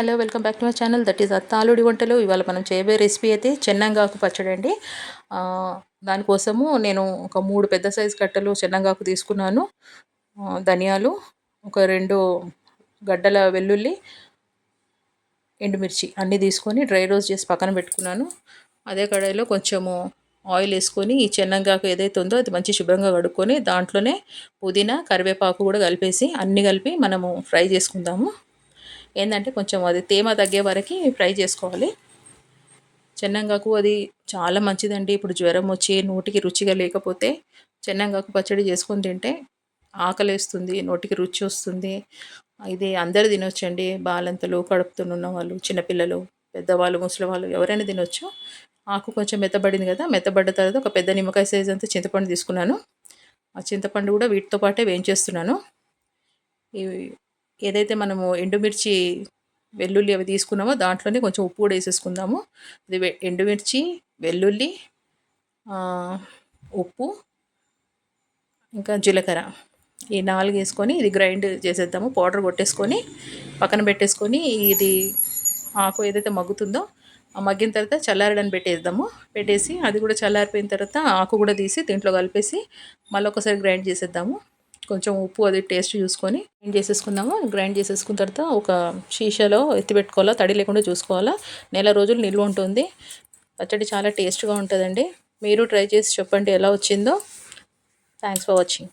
Hello welcome back to my channel that is అత్తాలుడి వంటలు. ఇవాళ మనం చేయబోయే రెసిపీ అయితే చెన్నంగాకు పచ్చడి అండి. దానికోసము నేను ఒక 3 పెద్ద సైజు కట్టలు చెన్నంగాకు తీసుకున్నాను. ధనియాలు, ఒక 2 గడ్డల వెల్లుల్లి, ఎండుమిర్చి అన్నీ తీసుకొని డ్రై రోస్ట్ చేసి పక్కన పెట్టుకున్నాను. అదే కడాయిలో కొంచెము ఆయిల్ వేసుకొని ఈ చెన్నంగాకు ఏదైతే ఉందో అది మంచి శుభ్రంగా కడుక్కొని దాంట్లోనే పుదీనా, కరివేపాకు కూడా కలిపేసి అన్నీ కలిపి మనము ఫ్రై చేసుకుందాము. ఏంటంటే కొంచెం అది తేమ తగ్గే వరకు ఫ్రై చేసుకోవాలి. చెన్నంగాకు అది చాలా మంచిదండి. ఇప్పుడు జ్వరం వచ్చి నోటికి రుచిగా లేకపోతే చెన్నంగాకు పచ్చడి చేసుకొని తింటే ఆకలేస్తుంది, నోటికి రుచి వస్తుంది. ఇది అందరు తినొచ్చండి. బాలంతలు, కడుపుతోనున్న వాళ్ళు, చిన్నపిల్లలు, పెద్దవాళ్ళు, ముసలివాళ్ళు ఎవరైనా తినొచ్చు. ఆకు కొంచెం మెత్తబడింది కదా, మెత్తబడ్డ తర్వాత ఒక పెద్ద నిమ్మకాయ సైజ్ అంతా చింతపండు తీసుకున్నాను. ఆ చింతపండు కూడా వీటితో పాటే వేయించేస్తున్నాను. ఇవి ఏదైతే మనము ఎండుమిర్చి, వెల్లుల్లి అవి తీసుకున్నామో దాంట్లోనే కొంచెం ఉప్పు కూడా వేసేసుకుందాము. ఇది ఎండుమిర్చి, వెల్లుల్లి, ఉప్పు, ఇంకా జీలకర్ర ఈ 4 వేసుకొని ఇది గ్రైండ్ చేసేద్దాము. పౌడర్ కొట్టేసుకొని పక్కన పెట్టేసుకొని ఇది ఆకు ఏదైతే మగ్గుతుందో ఆ మగ్గిన తర్వాత చల్లారడానికి పెట్టేసి అది కూడా చల్లారిపోయిన తర్వాత ఆకు కూడా తీసి దీంట్లో కలిపేసి మళ్ళీ ఒకసారి గ్రైండ్ చేసేద్దాము. కొంచెం ఉప్పు అది టేస్ట్ చూసుకొని గ్రైండ్ చేసేసుకుందాము. గ్రైండ్ చేసేసుకున్న తర్వాత ఒక షీషాలో ఎత్తిపెట్టుకోవాలా, తడి లేకుండా చూసుకోవాలా. నెల రోజులు నిల్వ ఉంటుంది. పచ్చడి చాలా టేస్ట్గా ఉంటుందండి. మీరు ట్రై చేసి చెప్పండి ఎలా వచ్చిందో. Thanks for watching.